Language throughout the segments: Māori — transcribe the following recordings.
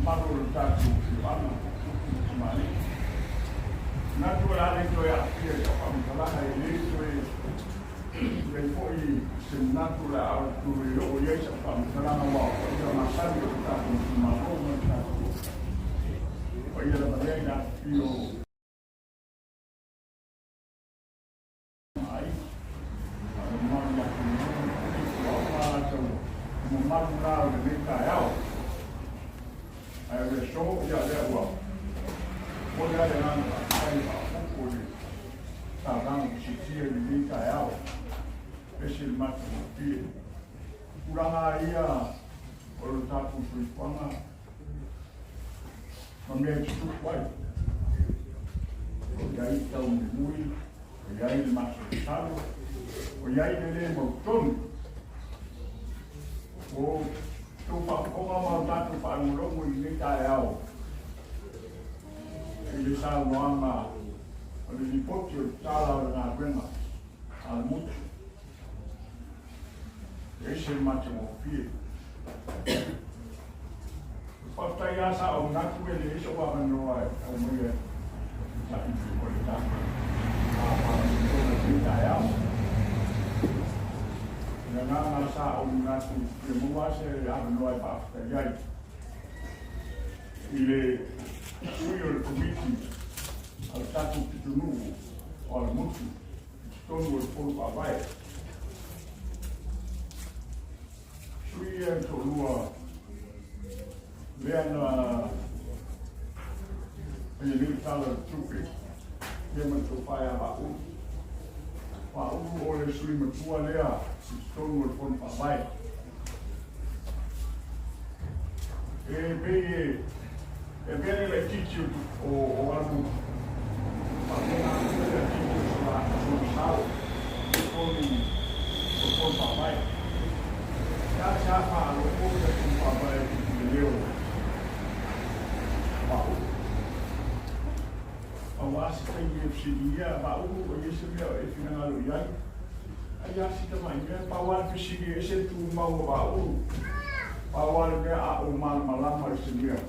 Marul tatu ana mali natural itu ya apa masalah ini itu foi natural tu yo ya apa masalah mau kalau makan itu tatu marul tatu oh ya la banana yo ai mana marul de caiao le show ya le wa mo ya le nan ai ba ko ta dan si si ni ka ya e si ma ko pi uranga ia o ta ku su panga ma me tu kwai o ya i ta un mui o ya i ma su ta o ya i le mo ton o tu pa ko ma ta tu pa no mo ni ka ya o ele sa ma o ni poti o ta la na brema al mucho esse mate mo fi pa ta ya sa o na ku ele so wa no wa o mo ye sa i ko le ta pa ni ka ya na sa o na tu mo wa se a no ai pa ya ile suyo il comiti al stato più nuovo o al mutu tono il polpa vai suyo tolua leana ele tala tupi ele to paia va o le suyo matua lea tono il polpa vai e bene le teach o algo para le teach sulla sala con papai já falou coisa com papai entendeu o acho que tem seria baú o isso é final o aí aí acho também né papai precisa esse tu mau baú papai né o mal malam seria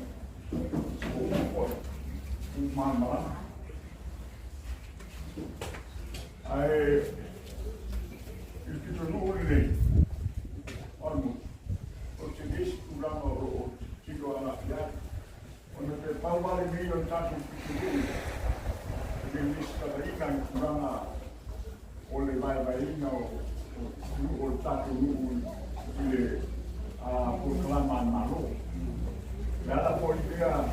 mama ai il titolo lei almo o che dice programa o chico alla fiat quando per parlare meglio il tanto più che mi sta in programa o le vai o il tanto il a proclama malo la politica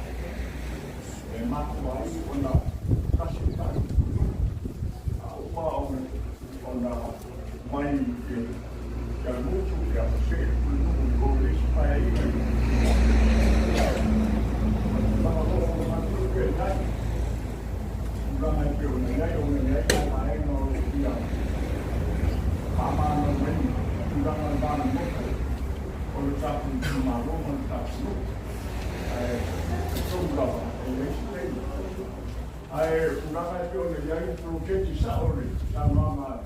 è matto ai con la facilità con la mai che al mucho che ha se il numero di fai ma non che dai non mai più non è mai non via ma non vedi non andare molto con il tappo di marrone con il tappo una ragione di ai progetti sauri la mamma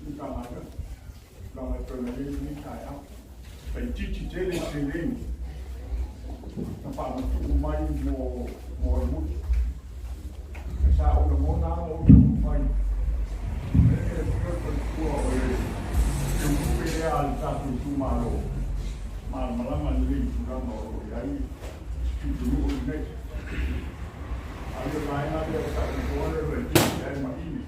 si chiama la mattina di Italia per tutti delle sereni non fanno più mai molto sa una buona un fai perché per tuo un ideale stato su malo ma la lì sull'anno ai più di Ayo lain ada satu boleh berjumpa dan ini.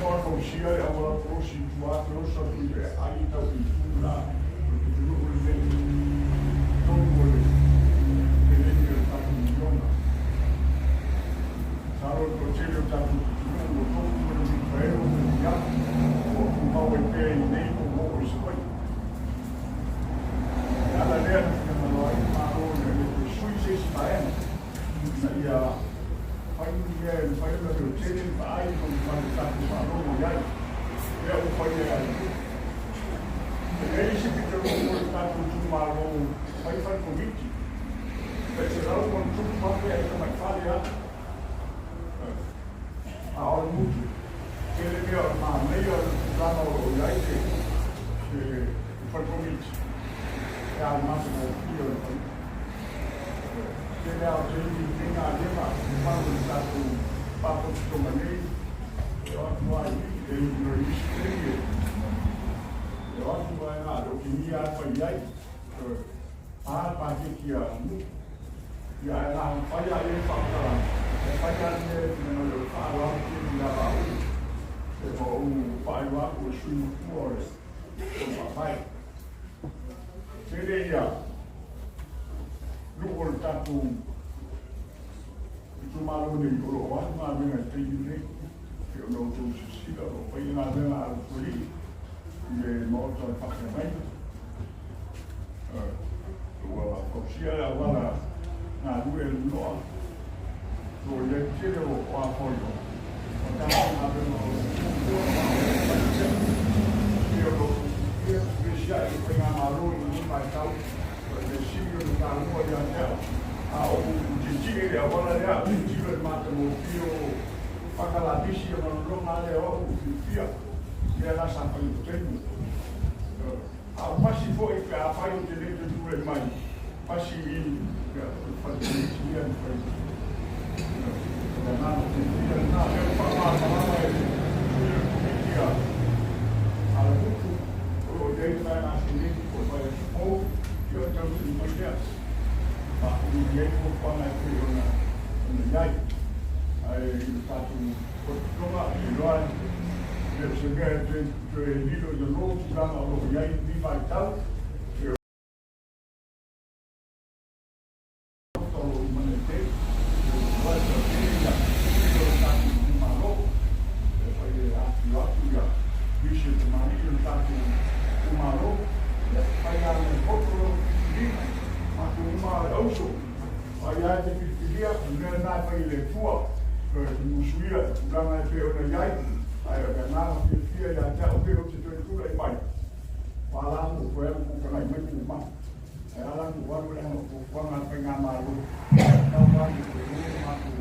Orang manusia yang awal terus dibuat terus sampai akhir tahun itu lah. Itu boleh boleh. Ini satu milion. Kalau kecil satu milion, itu boleh bayar ya. Mau bayar ini, mau ispai. Ada dia yang melalui malu dari Swiss bayar. Ia fai una docena vai con quanto fanno magari e un po' di e se ti trovo stato giù malo fai fare convinti perché se non con tutto fatto è come fare a ogni che le mie ma meglio danno gli altri che fai convinti al massimo io che le altre in Alema quando è stato fatto tutto maneggio e oggi vai e non riesce e oggi vai a l'opinione al pagliai al pagliai ya la pagliai è fatta e pagliai non lo fa anche la paura e poi un paio sul cuore vai seria luol tatu itu malu ni kalau orang malu dengan tinggi kalau nak tu sisi kalau pergi nak dengar puli dia mau tu pakai main wala kopsia la wala na duel no so ye chile o apoyo onda na beno eu deixar ele pegar malu e não vai tal decidiu no carro de até o destino agora é a destino de matemofio para lá disse eu não na leo fia e ela sabe o tempo a mas foi que a pai o direito do irmão mas se fazer isso ia foi não eu falar a muito o jeito vai nascer por vai ou eu tenho que mostrar a ninguém por falar que eu não aí está tudo como agora eu cheguei de vídeo de novo para o aí vi vai tal eu estou manter vai ser eu está tudo maluco foi a pior bicho de marido está tudo maluco vai dar outro mas uma ouço aí a gente queria não na para ele tua no suía lá na feira na aí a ganhar que fia já já o que eu te tudo aí vai falando com ela com ela muito mais ela não vai olhar no quando pegar malu não vai ter uma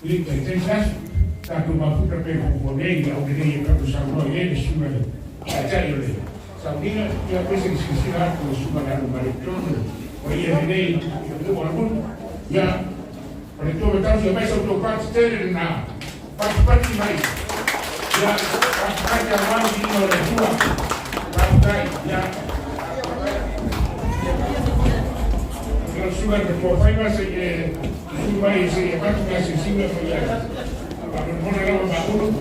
Ili Texas, satu mafuta pe kuponengi au kile kwa kushauri yeye shule. Ajali yule. Saudi ya pesa kisisi hapo shule na Marekani. Kwa hiyo ndio ndio wanapo ya walitoa tanzo ya maisha kutoka tena na pati mai. Ya pati ya wao ndio wanajua. Pati ya sudah berkorban saja, supaya saya dapat kasih siapa saja. Apa pun orang bangun,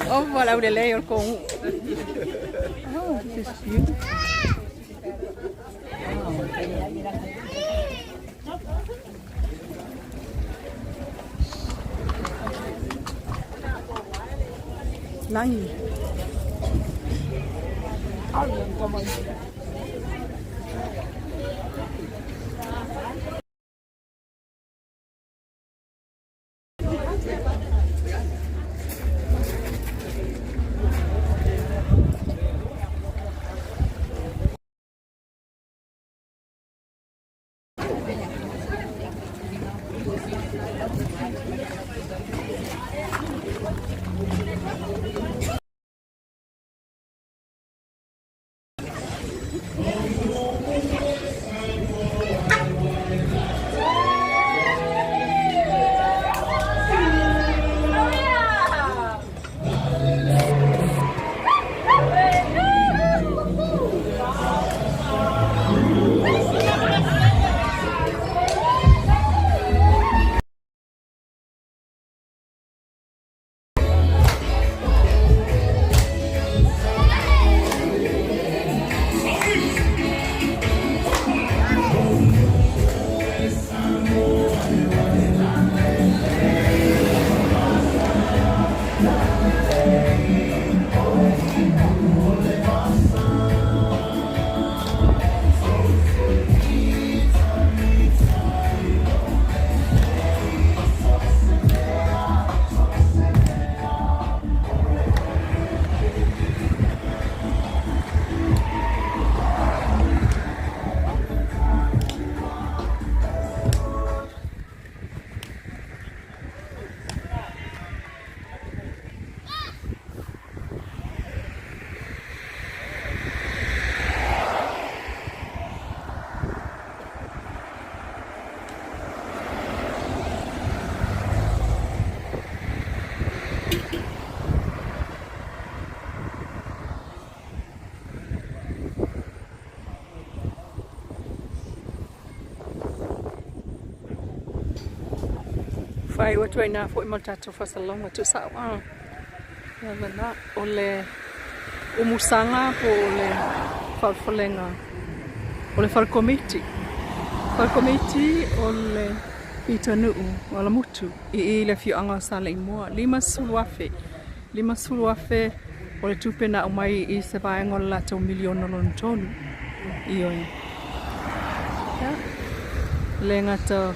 Oh, voilà où il est, le con. Oh, c'est sûr. Langi. Fai watu ina fo imaltatu fasalong watu sawa. Na ole umusanga po ole farfolenga. Ole far committee. Far committee ole itanu wala mutu ile fi anga sala imua lima sulwafe ole tupena umai I seba ngola to million non tonu iyo ya lenga to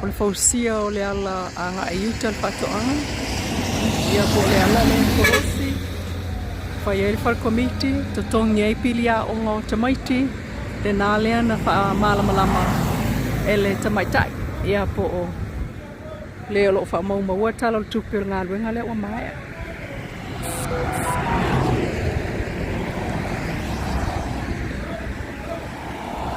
ole fausia ole ala anga ayuta pato anga ya ole ala le korosi fa yel far committee to tongi pilia ongo tamaiti de nalea na fa malama ele tamaitai ya po le lo fa mau mau tala tupil ngalwe ngale wa mai